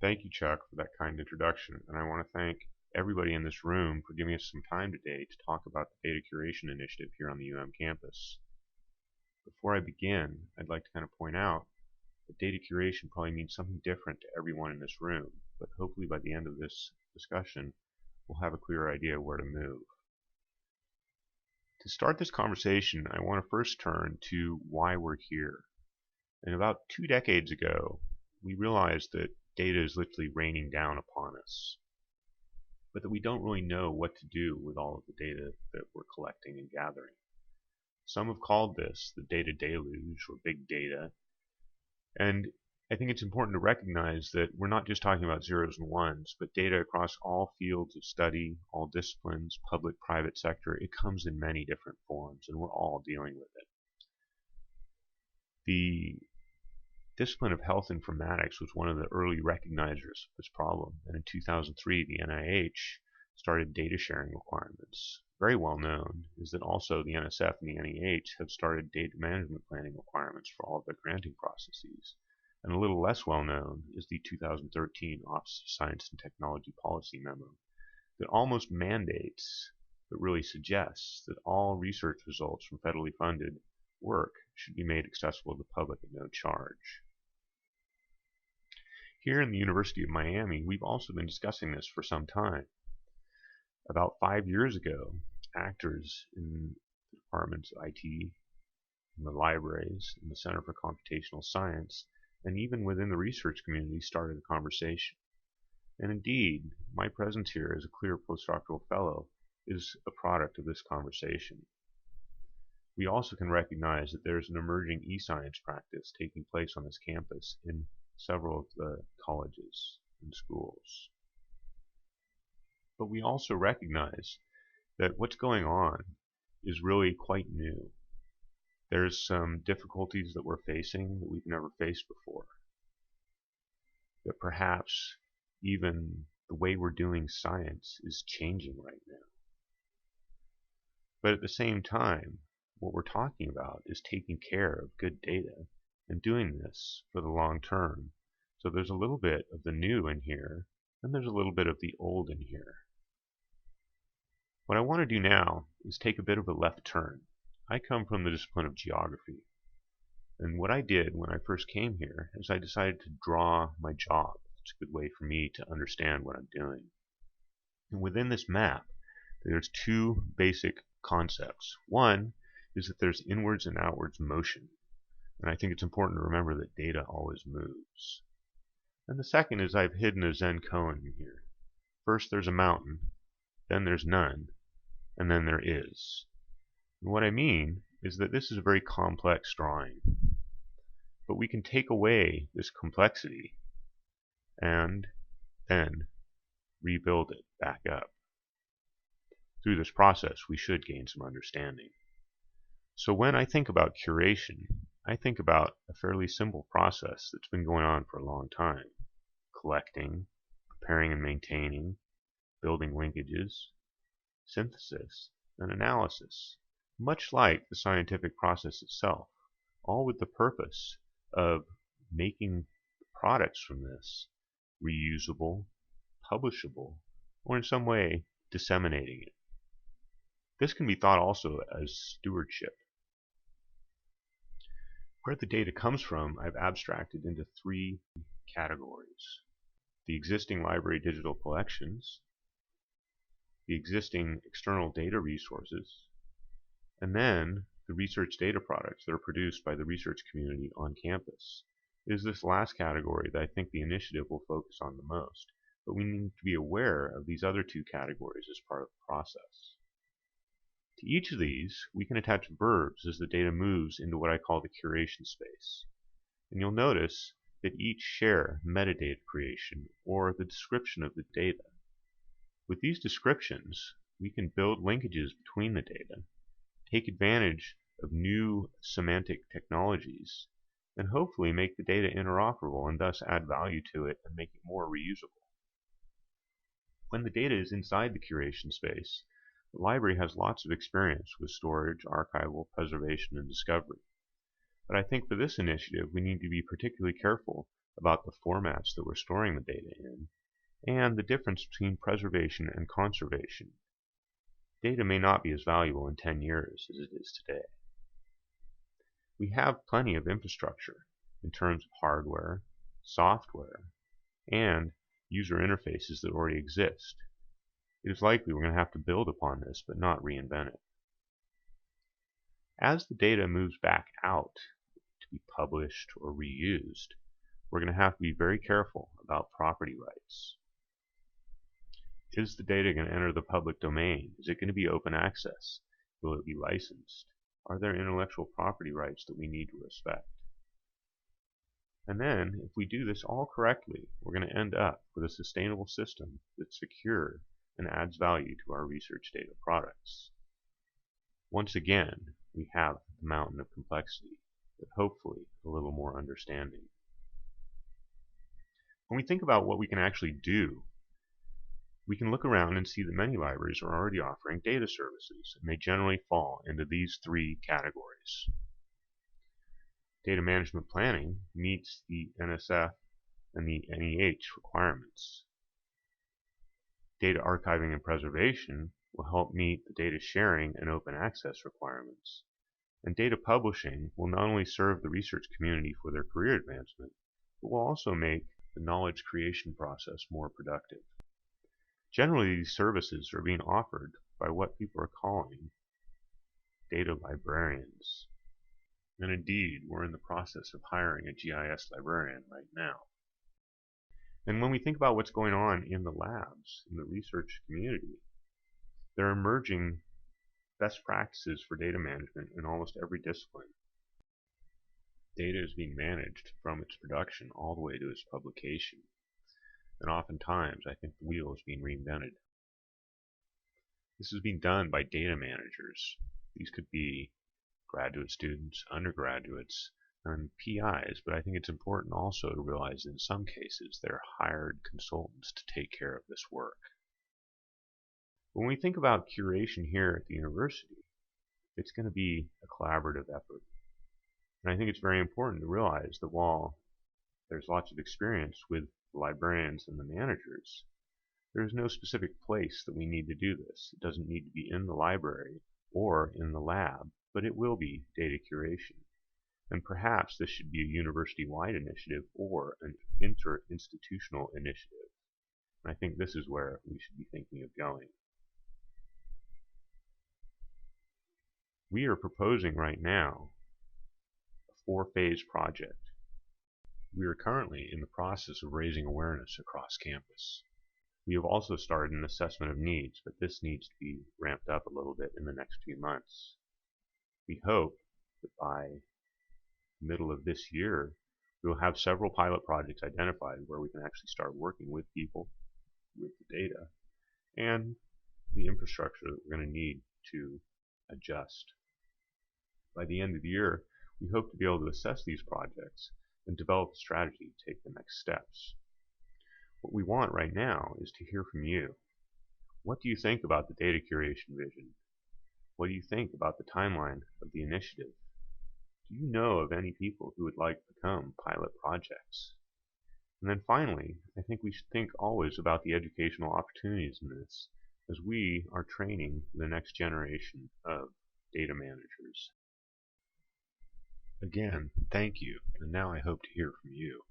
Thank you, Chuck, for that kind introduction, and I want to thank everybody in this room for giving us some time today to talk about the Data Curation Initiative here on the campus. Before I begin, I'd like to kind of point out that data curation probably means something different to everyone in this room, but hopefully by the end of this discussion, we'll have a clear idea where to move. To start this conversation, I want to first turn to why we're here. And about 2 decades ago, we realized that data is literally raining down upon us, but that we don't really know what to do with all of the data that we're collecting and gathering. Some have called this the data deluge or big data, and I think it's important to recognize that we're not just talking about zeros and ones, but data across all fields of study, all disciplines, public, private sector. It comes in many different forms, and we're all dealing with it. The discipline of health informatics was one of the early recognizers of this problem, and in 2003 the NIH started data sharing requirements. Very well known is that also the NSF and the NEH have started data management planning requirements for all of their granting processes. And a little less well known is the 2013 Office of Science and Technology Policy Memo that almost mandates, but really suggests, that all research results from federally funded work should be made accessible to the public at no charge. Here in the University of Miami, we've also been discussing this for some time. About 5 years ago, actors in the departments of IT, in the libraries, in the Center for Computational Science, and even within the research community started a conversation. And indeed, my presence here as a clear postdoctoral fellow is a product of this conversation. We also can recognize that there's an emerging e-science practice taking place on this campus in several of the colleges and schools. But we also recognize that what's going on is really quite new. There's some difficulties that we're facing that we've never faced before. That perhaps even the way we're doing science is changing right now. But at the same time, what we're talking about is taking care of good data and doing this for the long term. So there's a little bit of the new in here, and there's a little bit of the old in here. What I want to do now is take a bit of a left turn. I come from the discipline of geography, and what I did when I first came here is I decided to draw my job. It's a good way for me to understand what I'm doing. And within this map, there's two basic concepts. One is that there's inwards and outwards motion, and I think it's important to remember that data always moves. And the second is I've hidden a Zen koan in here. First there's a mountain, then there's none, and then there is. And what I mean is that this is a very complex drawing. But we can take away this complexity and then rebuild it back up. Through this process, we should gain some understanding. So when I think about curation, I think about a fairly simple process that's been going on for a long time. Collecting, preparing and maintaining, building linkages, synthesis, and analysis, much like the scientific process itself, all with the purpose of making the products from this reusable, publishable, or in some way disseminating it. This can be thought also as stewardship. Where the data comes from, I've abstracted into 3 categories. The existing library digital collections, the existing external data resources, and then the research data products that are produced by the research community on campus. It is this last category that I think the initiative will focus on the most, but we need to be aware of these other 2 categories as part of the process. To each of these, we can attach verbs as the data moves into what I call the curation space. And you'll notice that each share metadata creation or the description of the data. With these descriptions, we can build linkages between the data, take advantage of new semantic technologies, and hopefully make the data interoperable and thus add value to it and make it more reusable. When the data is inside the curation space, the library has lots of experience with storage, archival, preservation, and discovery. But I think for this initiative, we need to be particularly careful about the formats that we're storing the data in, and the difference between preservation and conservation. Data may not be as valuable in 10 years as it is today. We have plenty of infrastructure in terms of hardware, software, and user interfaces that already exist. It is likely we're going to have to build upon this, but not reinvent it. As the data moves back out to be published or reused, we're going to have to be very careful about property rights. Is the data going to enter the public domain? Is it going to be open access? Will it be licensed? Are there intellectual property rights that we need to respect? And then, if we do this all correctly, we're going to end up with a sustainable system that's secure and adds value to our research data products. Once again, we have the mountain of complexity, but hopefully a little more understanding. When we think about what we can actually do, we can look around and see that many libraries are already offering data services, and they generally fall into these three categories. Data management planning meets the NSF and the NEH requirements. Data archiving and preservation will help meet the data sharing and open access requirements. And data publishing will not only serve the research community for their career advancement, but will also make the knowledge creation process more productive. Generally, these services are being offered by what people are calling data librarians. And indeed, we're in the process of hiring a GIS librarian right now. And when we think about what's going on in the labs, in the research community, there are emerging best practices for data management in almost every discipline. Data is being managed from its production all the way to its publication. And oftentimes, I think the wheel is being reinvented. This is being done by data managers. These could be graduate students, undergraduates, and PIs, but I think it's important also to realize that in some cases they're hired consultants to take care of this work. When we think about curation here at the university, it's going to be a collaborative effort. And I think it's very important to realize that while there's lots of experience with the librarians and the managers, there is no specific place that we need to do this. It doesn't need to be in the library or in the lab, but it will be data curation. And perhaps this should be a university-wide initiative or an inter-institutional initiative. And I think this is where we should be thinking of going. We are proposing right now a 4-phase project. We are currently in the process of raising awareness across campus. We have also started an assessment of needs, but this needs to be ramped up a little bit in the next few months. We hope that by the middle of this year, we will have several pilot projects identified where we can actually start working with people, with the data, and the infrastructure that we're going to need to adjust. By the end of the year, we hope to be able to assess these projects and develop a strategy to take the next steps. What we want right now is to hear from you. What do you think about the data curation vision? What do you think about the timeline of the initiative? Do you know of any people who would like to become pilot projects? And then finally, I think we should think always about the educational opportunities in this as we are training the next generation of data managers. Again, thank you, and now I hope to hear from you.